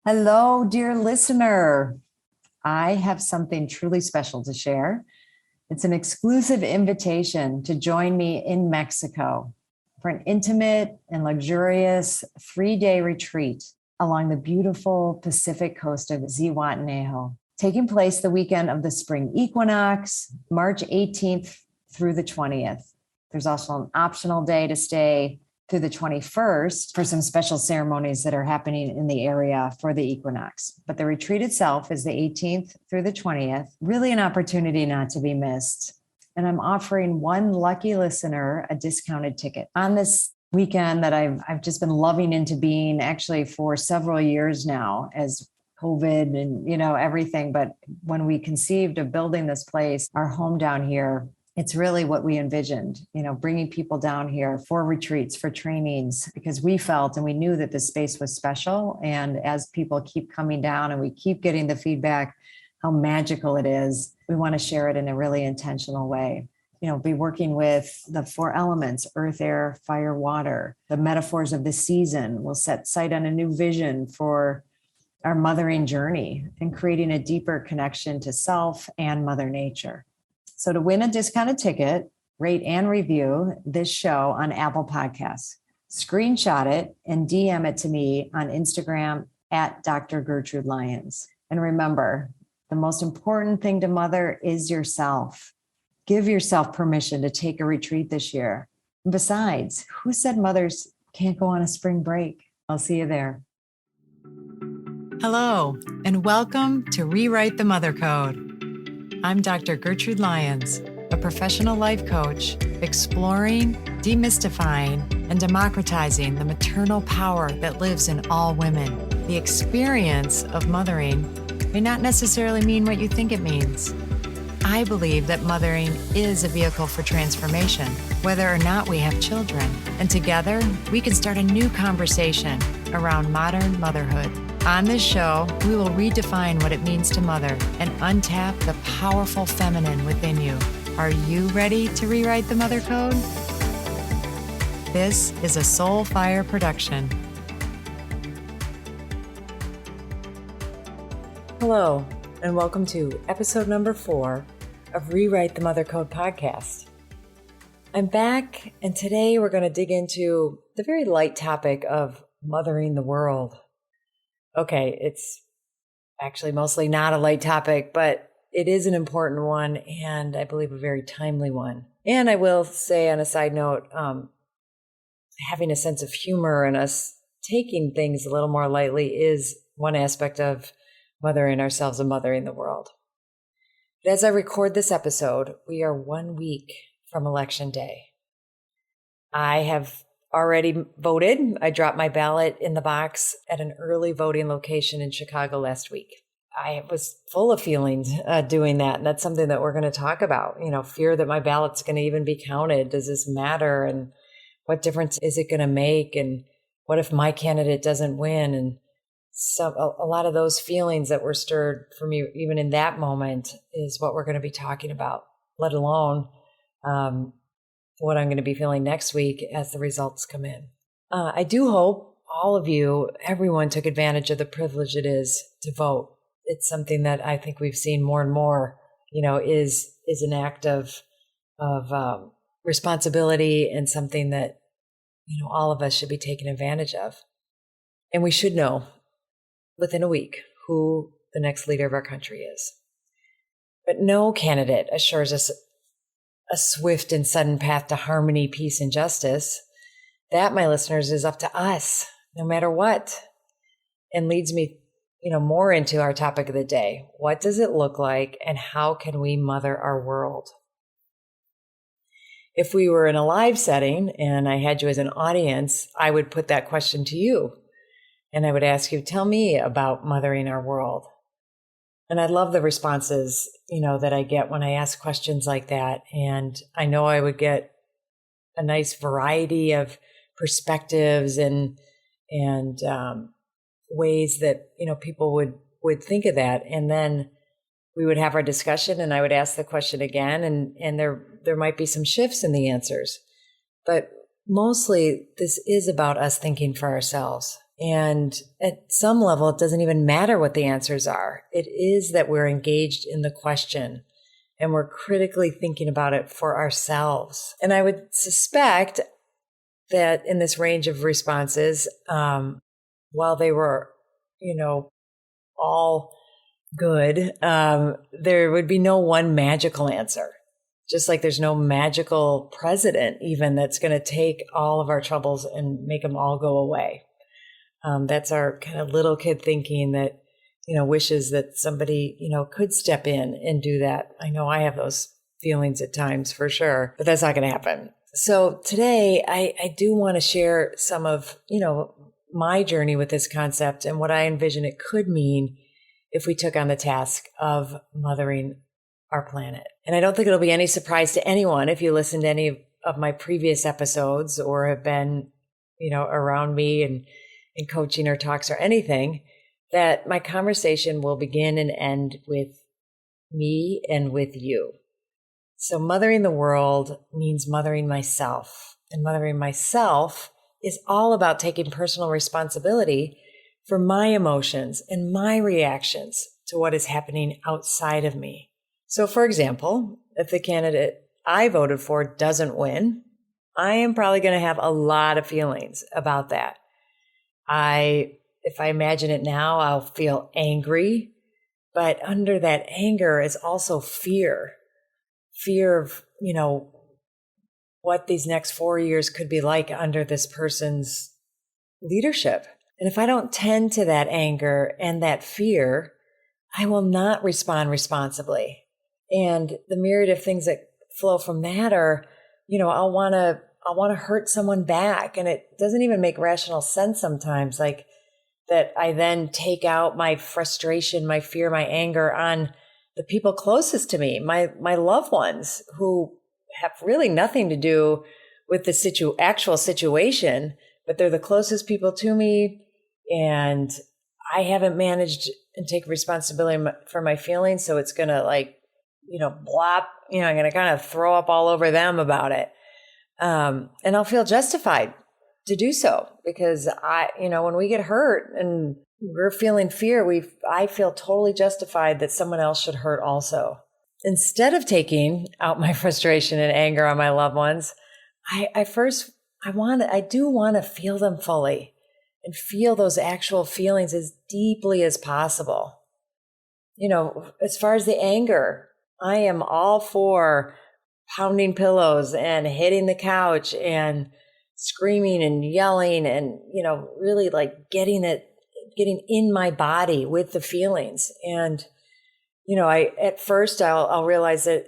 Hello, dear listener. I have something truly special to share. It's an exclusive invitation to join me in Mexico for an intimate and luxurious 3-day retreat along the beautiful Pacific coast of Zihuatanejo, taking place the weekend of the spring equinox, March 18th through the 20th. There's also an optional day to stay through the 21st for some special ceremonies that are happening in the area for the equinox. But the retreat itself is the 18th through the 20th, really an opportunity not to be missed. And I'm offering one lucky listener a discounted ticket on this weekend that I've just been loving into being actually for several years now as COVID and, everything. But when we conceived of building this place, our home down here, it's really what we envisioned, bringing people down here for retreats, for trainings, because we felt and we knew that this space was special. And as people keep coming down and we keep getting the feedback, how magical it is, we want to share it in a really intentional way. Be working with the 4 elements, earth, air, fire, water, the metaphors of the season. We'll set sight on a new vision for our mothering journey and creating a deeper connection to self and Mother Nature. So to win a discounted ticket, rate and review this show on Apple Podcasts. Screenshot it and DM it to me on Instagram at Dr. Gertrude Lyons. And remember, the most important thing to mother is yourself. Give yourself permission to take a retreat this year. And besides, who said mothers can't go on a spring break? I'll see you there. Hello, and welcome to Rewrite the Mother Code. I'm Dr. Gertrude Lyons, a professional life coach, exploring, demystifying, and democratizing the maternal power that lives in all women. The experience of mothering may not necessarily mean what you think it means. I believe that mothering is a vehicle for transformation, whether or not we have children. And together, we can start a new conversation around modern motherhood. On this show, we will redefine what it means to mother and untap the powerful feminine within you. Are you ready to rewrite the mother code? This is a Soulfire production. Hello, and welcome to episode number 4 of Rewrite the Mother Code podcast. I'm back, and today we're going to dig into the very light topic of mothering the world. Okay, it's actually mostly not a light topic, but it is an important one, and I believe a very timely one. And I will say on a side note, having a sense of humor and us taking things a little more lightly is one aspect of mothering ourselves and mothering the world. But as I record this episode, we are 1 week from Election Day. I have already voted. I dropped my ballot in the box at an early voting location in Chicago last week. I was full of feelings doing that. And that's something that we're going to talk about. Fear that my ballot's going to even be counted. Does this matter? And what difference is it going to make? And what if my candidate doesn't win? And so a lot of those feelings that were stirred for me, even in that moment, is what we're going to be talking about, let alone what I'm going to be feeling next week as the results come in. I do hope all of you, everyone took advantage of the privilege it is to vote. It's something that I think we've seen more and more, is an act of responsibility and something that, all of us should be taking advantage of. And we should know within a week who the next leader of our country is. But no candidate assures us a swift and sudden path to harmony, peace, and justice. That, my listeners, is up to us, no matter what. And leads me, more into our topic of the day. What does it look like, and how can we mother our world? If we were in a live setting and I had you as an audience, I would put that question to you. And I would ask you, tell me about mothering our world. And I love the responses, that I get when I ask questions like that. And I know I would get a nice variety of perspectives and ways that, people would think of that. And then we would have our discussion and I would ask the question again, and there might be some shifts in the answers. But mostly this is about us thinking for ourselves And at some level, it doesn't even matter what the answers are. It is that we're engaged in the question and we're critically thinking about it for ourselves. And I would suspect that in this range of responses, while they were, all good, there would be no one magical answer. Just like there's no magical president even that's going to take all of our troubles and make them all go away. That's our kind of little kid thinking that, wishes that somebody, could step in and do that. I know I have those feelings at times for sure, but that's not going to happen. So today I do want to share some of, my journey with this concept and what I envision it could mean if we took on the task of mothering our planet. And I don't think it'll be any surprise to anyone if you listen to any of my previous episodes or have been, around me and in coaching or talks or anything, that my conversation will begin and end with me and with you. So mothering the world means mothering myself. And mothering myself is all about taking personal responsibility for my emotions and my reactions to what is happening outside of me. So for example, if the candidate I voted for doesn't win, I am probably going to have a lot of feelings about that. If I imagine it now, I'll feel angry, but under that anger is also fear of, what these next 4 years could be like under this person's leadership. And if I don't tend to that anger and that fear, I will not respond responsibly. And the myriad of things that flow from that are, I'll want to hurt someone back. And it doesn't even make rational sense sometimes, like that I then take out my frustration, my fear, my anger on the people closest to me, my loved ones who have really nothing to do with the actual situation, but they're the closest people to me. And I haven't managed and take responsibility for my feelings. So it's going to blop, I'm going to kind of throw up all over them about it. And I'll feel justified to do so because when we get hurt and we're feeling fear, I feel totally justified that someone else should hurt also. Instead of taking out my frustration and anger on my loved ones, I do want to feel them fully and feel those actual feelings as deeply as possible. As far as the anger, I am all for pounding pillows and hitting the couch and screaming and yelling and, really like getting in my body with the feelings. And, at first I'll realize that,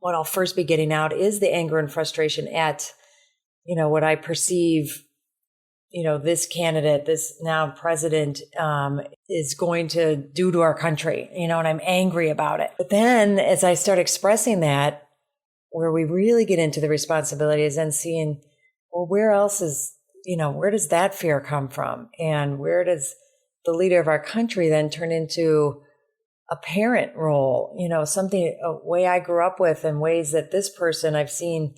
what I'll first be getting out is the anger and frustration at, what I perceive, this candidate, this now president, is going to do to our country, and I'm angry about it. But then as I start expressing that, where we really get into the responsibility is then seeing, well, where else is, where does that fear come from? And where does the leader of our country then turn into a parent role, a way I grew up with and ways that this person I've seen,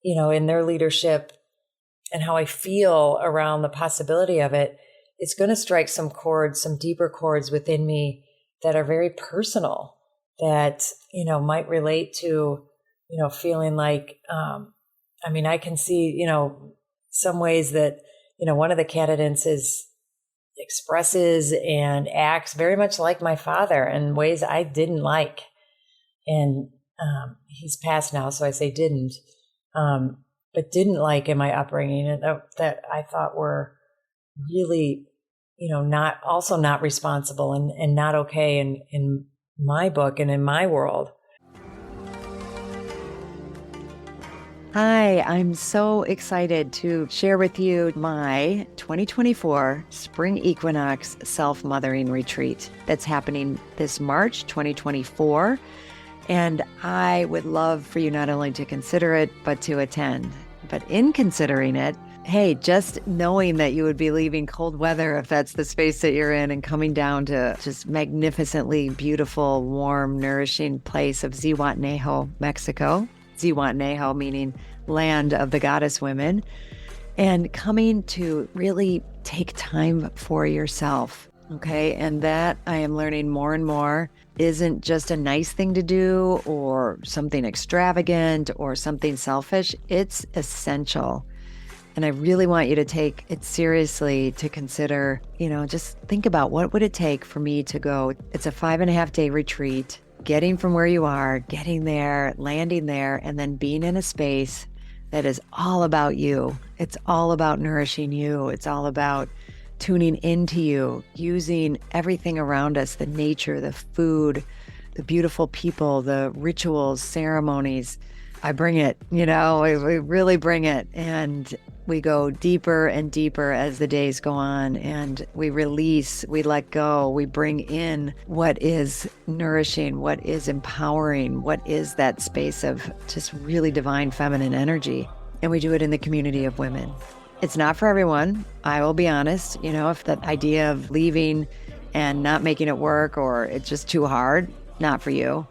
in their leadership and how I feel around the possibility of it, it's going to strike some chords, some deeper chords within me that are very personal that, might relate to, feeling like, I can see, some ways that, one of the candidates expresses and acts very much like my father in ways I didn't like. And he's passed now, so I say didn't, but didn't like in my upbringing and that I thought were really, not responsible and not okay in my book and in my world. Hi, I'm so excited to share with you my 2024 Spring Equinox Self-Mothering Retreat that's happening this March 2024. And I would love for you not only to consider it, but to attend. But in considering it, hey, just knowing that you would be leaving cold weather if that's the space that you're in and coming down to just magnificently beautiful, warm, nourishing place of Zihuatanejo, Mexico. Zihuatanejo meaning land of the goddess women, and coming to really take time for yourself. Okay. And that I am learning more and more isn't just a nice thing to do or something extravagant or something selfish. It's essential. And I really want you to take it seriously to consider, just think about what would it take for me to go. It's a 5.5-day retreat, getting from where you are, getting there, landing there, and then being in a space that is all about you. It's all about nourishing you. It's all about tuning into you, using everything around us, the nature, the food, the beautiful people, the rituals, ceremonies. I bring it, we really bring it. And we go deeper and deeper as the days go on, and we release, we let go, we bring in what is nourishing, what is empowering, what is that space of just really divine feminine energy. And we do it in the community of women. It's not for everyone. I will be honest, if the idea of leaving and not making it work or it's just too hard, not for you.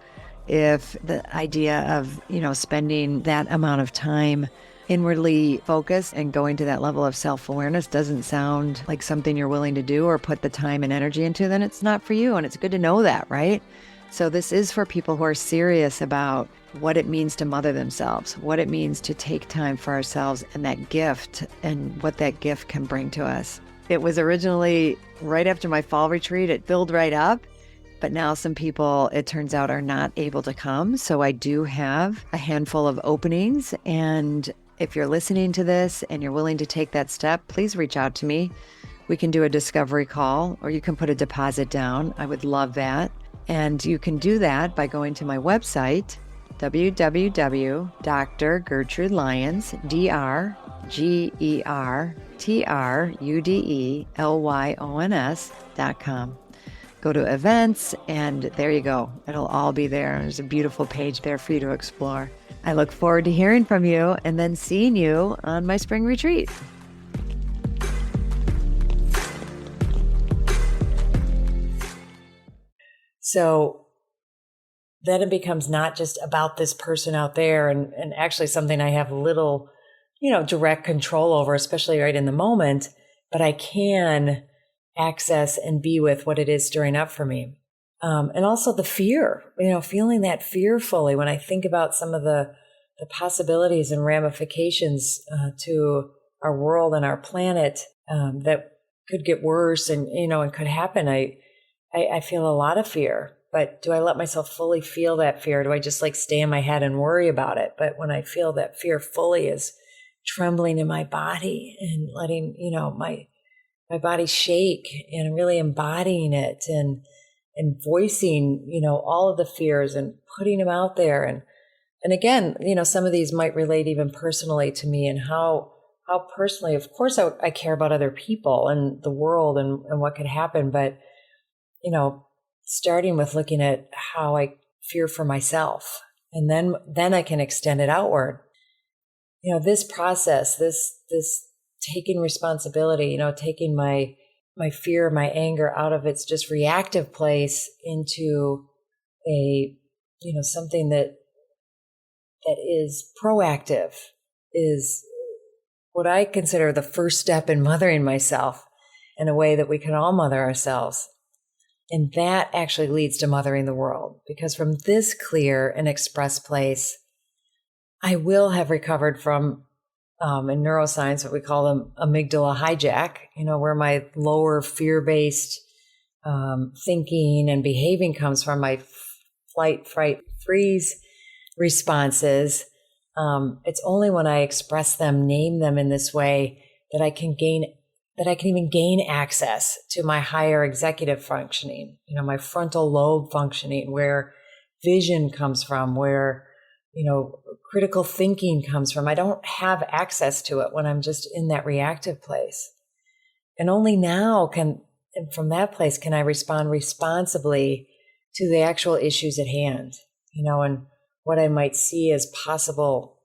If the idea of, spending that amount of time inwardly focused and going to that level of self-awareness doesn't sound like something you're willing to do or put the time and energy into, then it's not for you. And it's good to know that, right? So this is for people who are serious about what it means to mother themselves, what it means to take time for ourselves and that gift and what that gift can bring to us. It was originally right after my fall retreat. It filled right up, but now some people, it turns out, are not able to come. So I do have a handful of openings. And if you're listening to this and you're willing to take that step, please reach out to me. We can do a discovery call or you can put a deposit down. I would love that. And you can do that by going to my website, www.drgertrudelyons, DrGertrudelyons.com. Go to events, and there you go. It'll all be there. There's a beautiful page there for you to explore. I look forward to hearing from you and then seeing you on my spring retreat. So then it becomes not just about this person out there and actually something I have little, direct control over, especially right in the moment, but I can access and be with what it is stirring up for me. And also the fear, feeling that fear fully when I think about some of the possibilities and ramifications to our world and our planet that could get worse and, and could happen. I feel a lot of fear. But do I let myself fully feel that fear? Do I just stay in my head and worry about it? But when I feel that fear fully is trembling in my body and letting, my body shake and really embodying it and voicing, all of the fears and putting them out there. And again, some of these might relate even personally to me and how personally, of course, I care about other people and the world and what could happen. But, starting with looking at how I fear for myself, and then I can extend it outward. This process, this taking responsibility, taking my fear, my anger out of its just reactive place into a, something that is proactive is what I consider the first step in mothering myself in a way that we can all mother ourselves. And that actually leads to mothering the world, because from this clear and express place, I will have recovered from, in neuroscience, what we call them amygdala hijack, where my lower fear-based thinking and behaving comes from, my flight, fright, freeze responses. It's only when I express them, name them in this way, that I can even gain access to my higher executive functioning, my frontal lobe functioning, where vision comes from, where, critical thinking comes from. I don't have access to it when I'm just in that reactive place. And only now from that place can I respond responsibly to the actual issues at hand, and what I might see as possible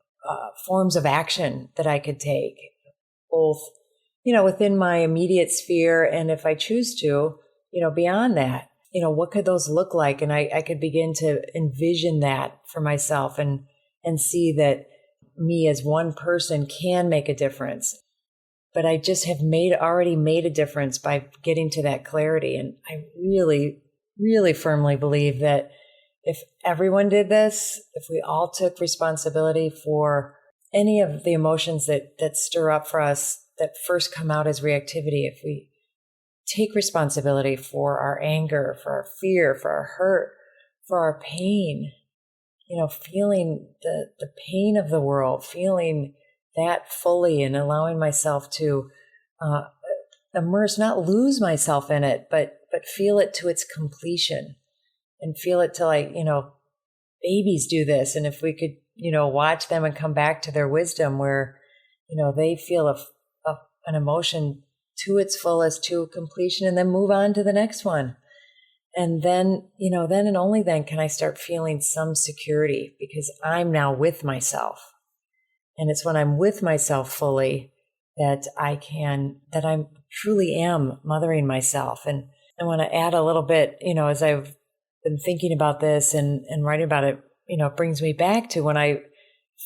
forms of action that I could take, both within my immediate sphere, and if I choose to, beyond that, what could those look like? And I could begin to envision that for myself and see that me as one person can make a difference. but I just have already made a difference by getting to that clarity. And I really, really firmly believe that if everyone did this, if we all took responsibility for any of the emotions that stir up for us, that first come out as reactivity, if we take responsibility for our anger, for our fear, for our hurt, for our pain, feeling the pain of the world, feeling that fully and allowing myself to immerse, not lose myself in it, but feel it to its completion and feel it till babies do this. And if we could, watch them and come back to their wisdom where, they feel an emotion to its fullest, to completion, and then move on to the next one. And then, then and only then can I start feeling some security because I'm now with myself. And it's when I'm with myself fully that I truly am mothering myself. And I want to add a little bit, as I've been thinking about this and writing about it, it brings me back to when I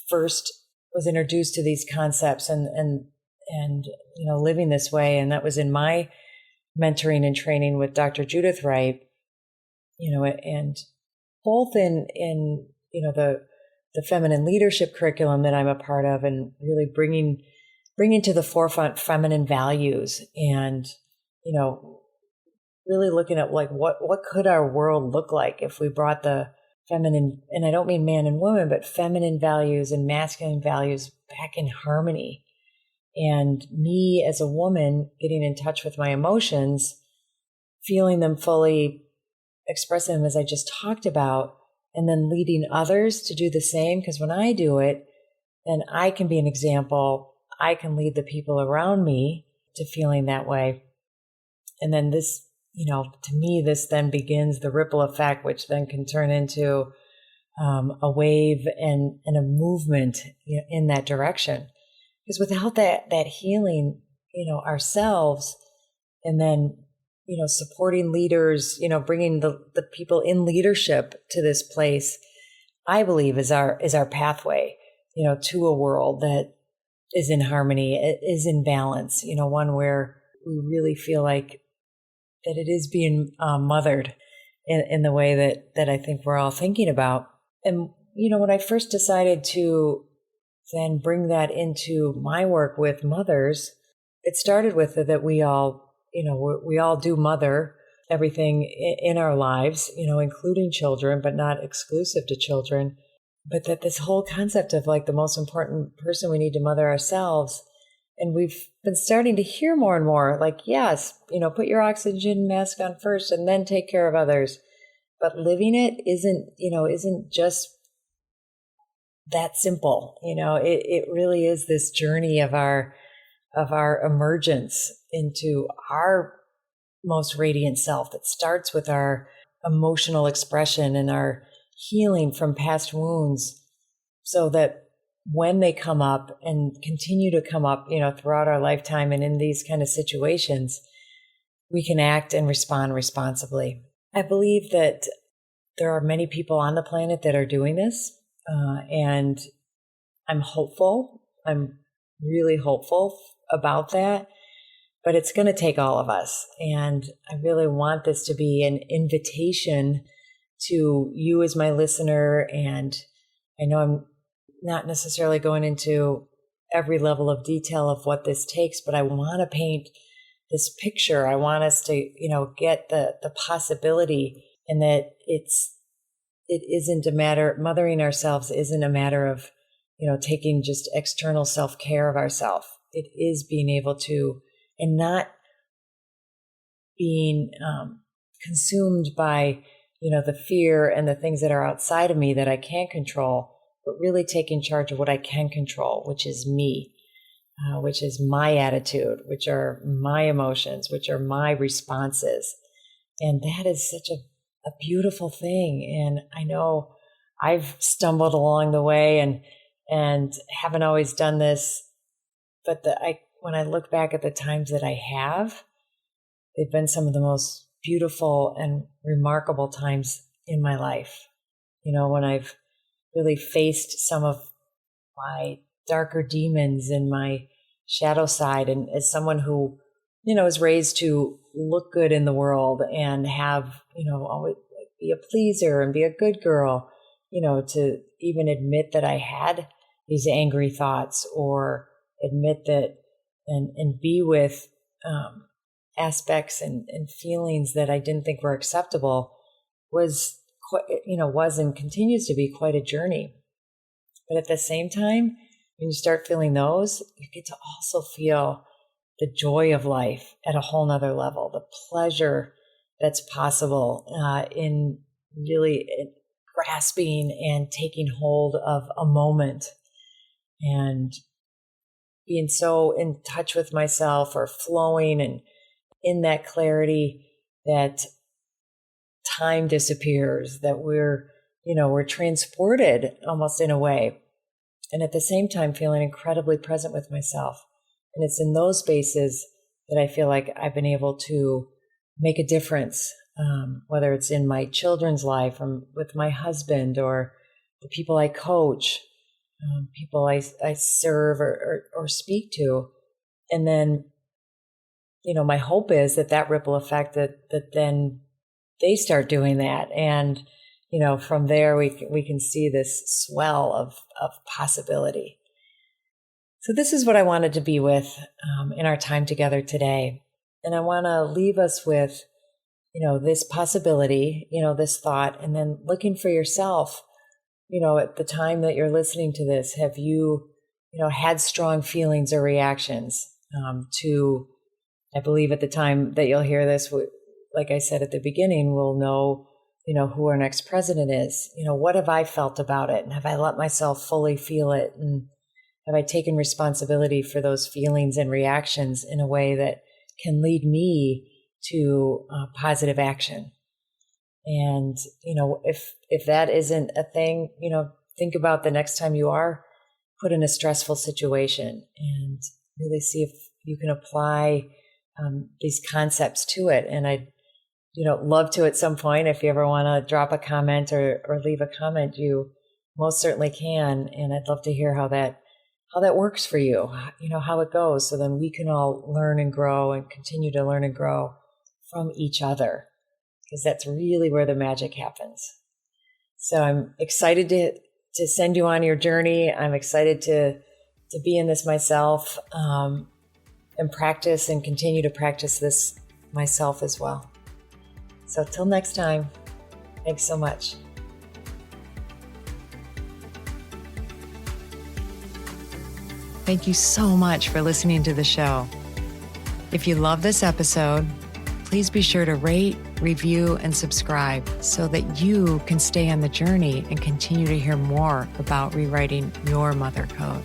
first was introduced to these concepts and living this way. And that was in my mentoring and training with Dr. Judith Wright, and both in the feminine leadership curriculum that I'm a part of, and really bringing to the forefront feminine values and, really looking at like what could our world look like if we brought the feminine, and I don't mean man and woman, but feminine values and masculine values back in harmony. And me as a woman getting in touch with my emotions, feeling them fully, expressing them as I just talked about, and then leading others to do the same. Because when I do it, then I can be an example. I can lead the people around me to feeling that way. And then this, to me, this then begins the ripple effect, which then can turn into a wave and a movement in that direction. Because without that healing, ourselves, and then, supporting leaders, bringing the people in leadership to this place, I believe is our pathway, to a world that is in harmony, is in balance, one where we really feel like that it is being mothered in the way that I think we're all thinking about. And, when I first decided to then bring that into my work with mothers, it started with that we all, we all do mother everything in our lives, including children, but not exclusive to children. But that this whole concept of like the most important person we need to mother ourselves. And we've been starting to hear more and more like, yes, put your oxygen mask on first and then take care of others. But living it isn't just that simple. It really is this journey of our emergence into our most radiant self that starts with our emotional expression and our healing from past wounds, so that when they come up and continue to come up, throughout our lifetime and in these kind of situations, we can act and respond responsibly. I believe that there are many people on the planet that are doing this. And I'm hopeful. I'm really hopeful about that. But it's going to take all of us. And I really want this to be an invitation to you as my listener. And I know I'm not necessarily going into every level of detail of what this takes, but I want to paint this picture. I want us to, get the possibility, and that it isn't a matter, mothering ourselves isn't a matter of, taking just external self-care of ourselves. It is being able to, and not being consumed by, the fear and the things that are outside of me that I can't control, but really taking charge of what I can control, which is me, which is my attitude, which are my emotions, which are my responses. And that is such a beautiful thing. And I know I've stumbled along the way and haven't always done this, but when I look back at the times that I have, they've been some of the most beautiful and remarkable times in my life. When I've really faced some of my darker demons and my shadow side. And as someone who, is raised to look good in the world and have, always be a pleaser and be a good girl, to even admit that I had these angry thoughts, or admit that and be with aspects and feelings that I didn't think were acceptable was quite, was and continues to be quite a journey. But at the same time, when you start feeling those, you get to also feel the joy of life at a whole nother level, the pleasure that's possible in really grasping and taking hold of a moment and being so in touch with myself, or flowing and in that clarity that time disappears, that we're transported almost in a way. And at the same time, feeling incredibly present with myself. And it's in those spaces that I feel like I've been able to make a difference, whether it's in my children's life, or with my husband, or the people I coach, people I serve or speak to. And then, my hope is that ripple effect, that then they start doing that. And, from there we can see this swell of possibility. So this is what I wanted to be with in our time together today. And I want to leave us with, this possibility, this thought, and then looking for yourself, at the time that you're listening to this, have you, had strong feelings or reactions to, I believe at the time that you'll hear this, like I said at the beginning, we'll know, who our next president is. What have I felt about it? And have I let myself fully feel it? And have I taken responsibility for those feelings and reactions in a way that can lead me to positive action? And, if that isn't a thing, think about the next time you are put in a stressful situation, and really see if you can apply these concepts to it. And I'd, love to, at some point, if you ever want to drop a comment or leave a comment, you most certainly can. And I'd love to hear how that works for you, how it goes. So then we can all learn and grow and continue to learn and grow from each other, because that's really where the magic happens. So I'm excited to send you on your journey. I'm excited to be in this myself, and practice and continue to practice this myself as well. So till next time, thanks so much. Thank you so much for listening to the show. If you love this episode, please be sure to rate, review, and subscribe so that you can stay on the journey and continue to hear more about rewriting your mother code.